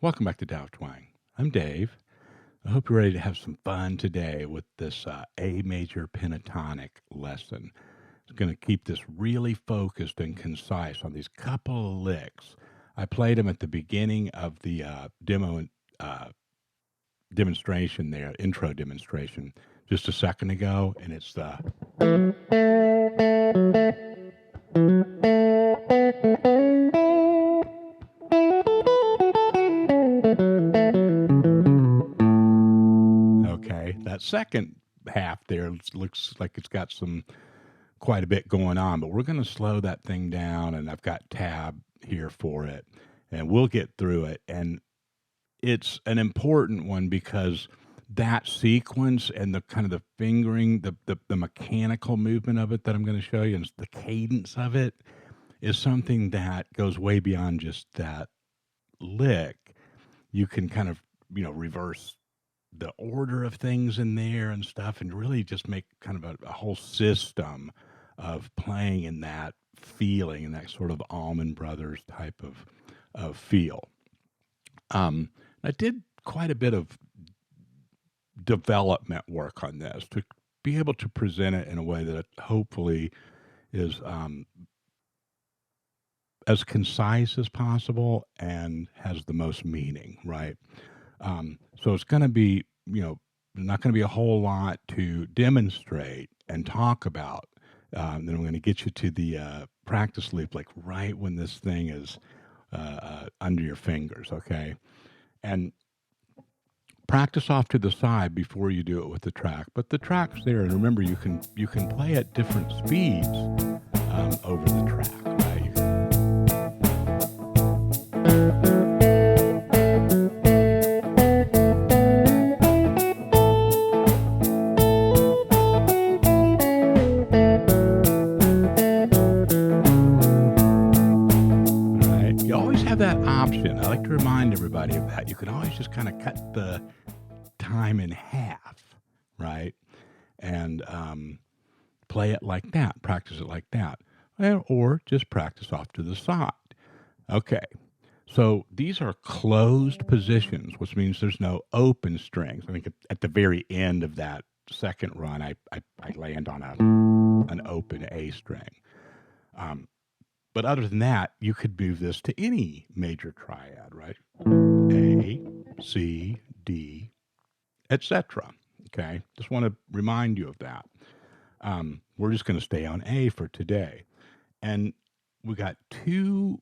Welcome back to Tao Twang. I'm Dave. I hope you're ready to have some fun today with this A major pentatonic lesson. It's going to keep this really focused and concise on these couple of licks. I played them at the beginning of the demonstration there, intro demonstration, just a second ago, and it's the okay. That second half there looks like it's got quite a bit going on, but we're going to slow that thing down, and I've got tab here for it, and we'll get through it. And it's an important one because that sequence and the kind of the fingering, the mechanical movement of it that I'm going to show you, and the cadence of it is something that goes way beyond just that lick. You can kind of, reverse the order of things in there and stuff, and really just make kind of a whole system of playing in that feeling and that sort of Allman Brothers type of feel. I did quite a bit of development work on this to be able to present it in a way that hopefully is as concise as possible and has the most meaning, right? So it's going to be, not going to be a whole lot to demonstrate and talk about. Then I'm going to get you to the practice loop, like right when this thing is under your fingers, okay? And practice off to the side before you do it with the track. But the track's there, and remember, you can play at different speeds over the track, right? You always have that option. I like to remind everybody of that. You can always just kind of cut the time in half, right? And play it like that, practice it like that. Or just practice off to the side. Okay, so these are closed positions, which means there's no open strings. I think at the very end of that second run, I land on an open A string. But other than that, you could move this to any major triad, right? A, C, D, etc. Okay, just want to remind you of that. We're just going to stay on A for today. And we got two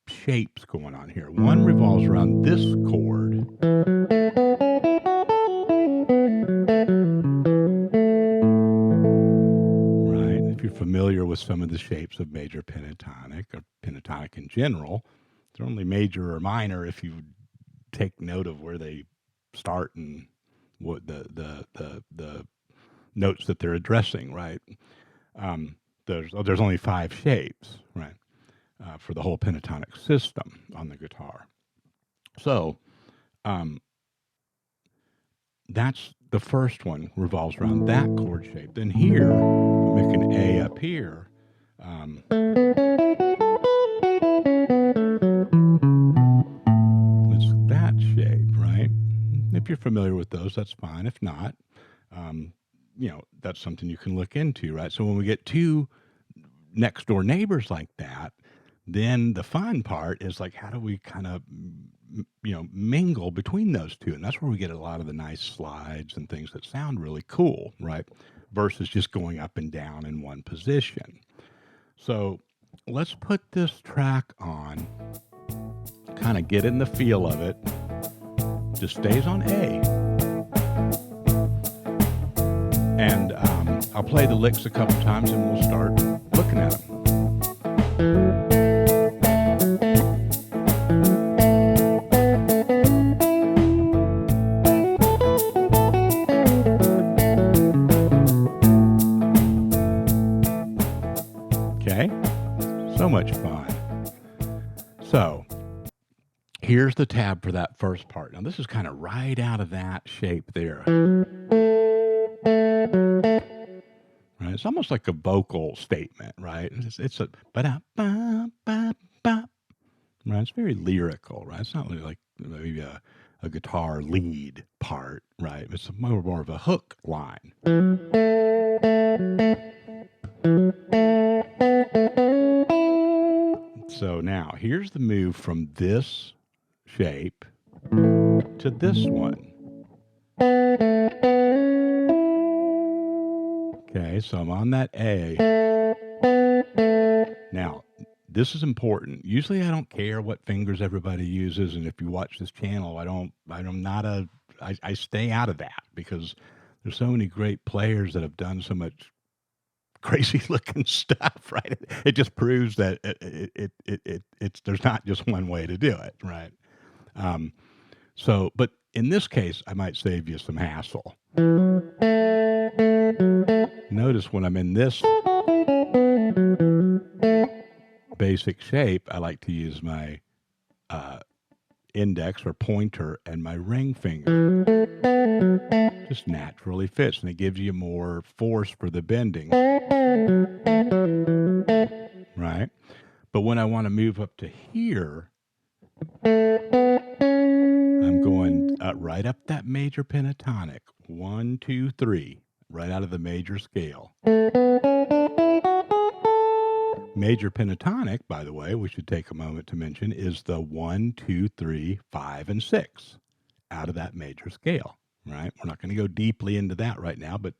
shapes going on here. One revolves around this chord. Right? If you're familiar with some of the shapes of major pentatonic or pentatonic in general, they're only major or minor if you take note of where they start and what the notes that they're addressing, right? There's only 5 shapes, right, for the whole pentatonic system on the guitar. So that's the first one, revolves around that chord shape. Then here, we make an A up here. It's that shape, right? If you're familiar with those, that's fine. If not, that's something you can look into, right? So when we get two next door neighbors like that, then the fun part is like, how do we kind of, mingle between those two? And that's where we get a lot of the nice slides and things that sound really cool, right? Versus just going up and down in one position. So let's put this track on, kind of get in the feel of it. Just stays on A. And I'll play the licks a couple times and we'll start looking at them. Okay, so much fun. So here's the tab for that first part. Now this is kind of right out of that shape there. Right? It's almost like a vocal statement, right? It's a ba-da-ba-ba-ba. right? It's very lyrical, right? It's not really like maybe a guitar lead part, right? It's more of a hook line. So now here's the move from this shape to this one. Okay, so I'm on that A. Now, this is important. Usually I don't care what fingers everybody uses, and if you watch this channel, I stay out of that because there's so many great players that have done so much crazy looking stuff, right? It just proves that it's there's not just one way to do it, right? Um, but in this case, I might save you some hassle. Notice when I'm in this basic shape, I like to use my index or pointer and my ring finger. Just naturally fits, and it gives you more force for the bending. Right? But when I want to move up to here, I'm going right up that major pentatonic. 1, 2, 3, right out of the major scale. Major pentatonic, by the way, we should take a moment to mention, is the 1, 2, 3, 5, and 6 out of that major scale, right? We're not going to go deeply into that right now, but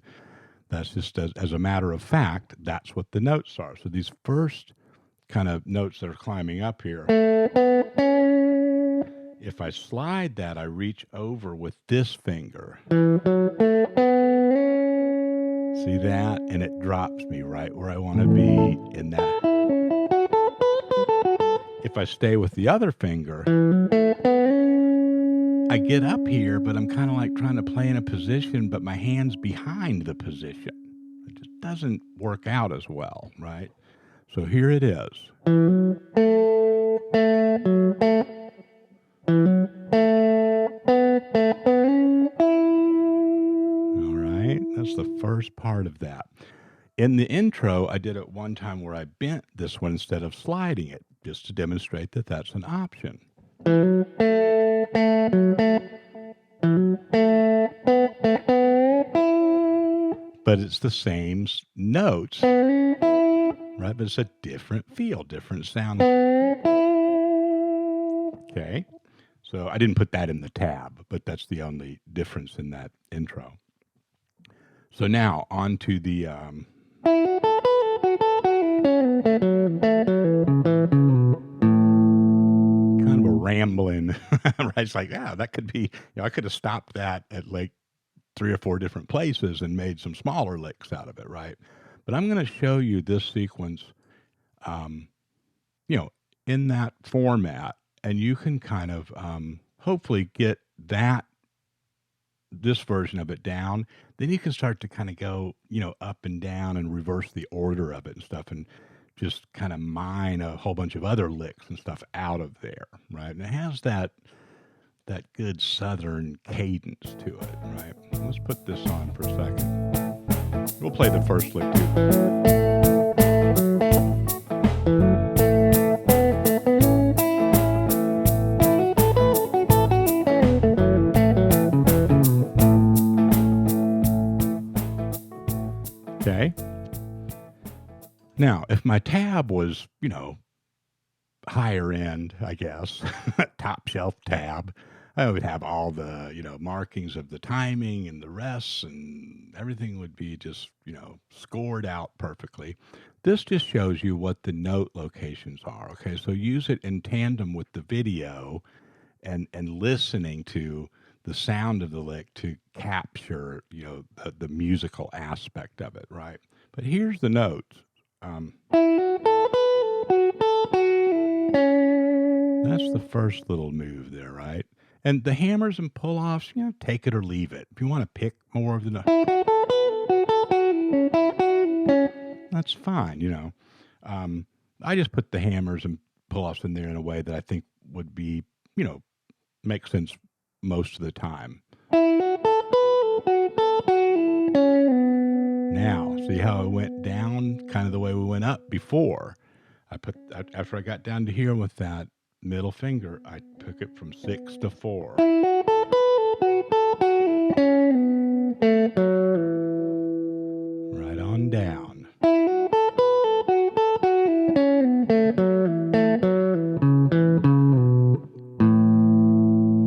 that's just as a matter of fact, that's what the notes are. So these first kind of notes that are climbing up here, if I slide that, I reach over with this finger. See that? And it drops me right where I want to be in that. If I stay with the other finger, I get up here, but I'm kind of like trying to play in a position, but my hand's behind the position. It just doesn't work out as well, right? So here it is. All right, that's the first part of that. In the intro, I did it one time where I bent this one instead of sliding it, just to demonstrate that that's an option. But it's the same notes, right? But it's a different feel, different sound. Okay, so I didn't put that in the tab, but that's the only difference in that intro. So now on to the kind of a rambling, right? It's like, yeah, that could be, I could have stopped that at like 3 or 4 different places and made some smaller licks out of it, right? But I'm going to show you this sequence, um, in that format, and you can kind of hopefully get this version of it down. Then you can start to kind of go, up and down and reverse the order of it and stuff, and just kind of mine a whole bunch of other licks and stuff out of there, right? And it has that good southern cadence to it, right? Let's put this on for a second. We'll play the first lick too. Okay. Now, if my tab was, higher end, I guess, top shelf tab, I would have all the, markings of the timing and the rests, and everything would be just, scored out perfectly. This just shows you what the note locations are. Okay. So use it in tandem with the video and listening to the sound of the lick to capture, the musical aspect of it. Right. But here's the notes. That's the first little move there, right? And the hammers and pull-offs, take it or leave it. If you want to pick more of the notes, that's fine, I just put the hammers and pull-offs in there in a way that I think would be, make sense most of the time. Now, see how it went down kind of the way we went up before. After I got down to here with that middle finger, I took it from 6 to 4. Right on down.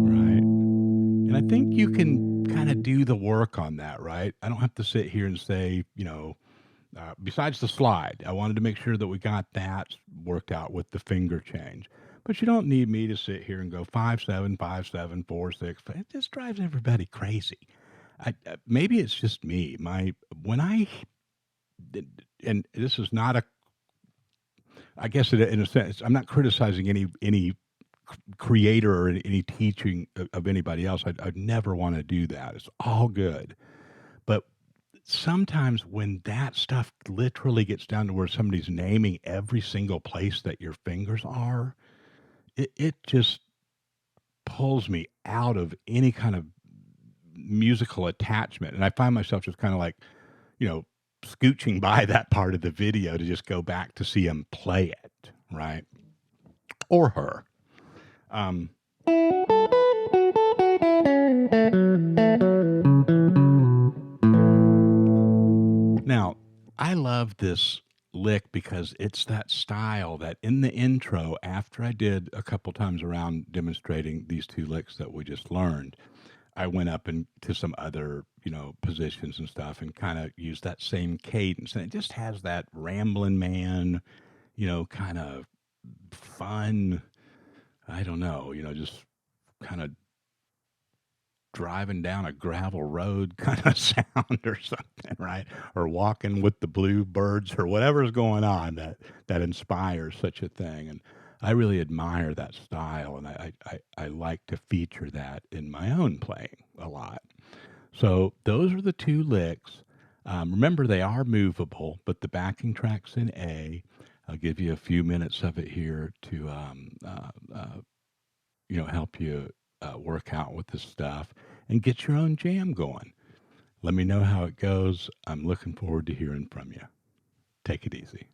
Right. And I think you can kind of do the work on that, right? I don't have to sit here and say, besides the slide, I wanted to make sure that we got that worked out with the finger change. But you don't need me to sit here and go 5 7 5 7 4 6. It just drives everybody crazy. Maybe it's just me. My when I and this is not a. I guess in a sense, I'm not criticizing any creator or any teaching of anybody else. I'd never want to do that. It's all good, but sometimes when that stuff literally gets down to where somebody's naming every single place that your fingers are, it just pulls me out of any kind of musical attachment. And I find myself just kind of like, you know, scooching by that part of the video to just go back to see him play it, right? Or her. Um, Now, I love this lick because it's that style that in the intro, after I did a couple times around demonstrating these two licks that we just learned, I went up into some other, positions and stuff and kind of used that same cadence. And it just has that rambling man, kind of fun, I don't know, just kind of driving down a gravel road kind of sound or something, right? Or walking with the bluebirds or whatever's going on that inspires such a thing. And I really admire that style, and I like to feature that in my own playing a lot. So those are the two licks. Remember, they are movable, but the backing track's in A. I'll give you a few minutes of it here to help you work out with this stuff and get your own jam going. Let me know how it goes. I'm looking forward to hearing from you. Take it easy.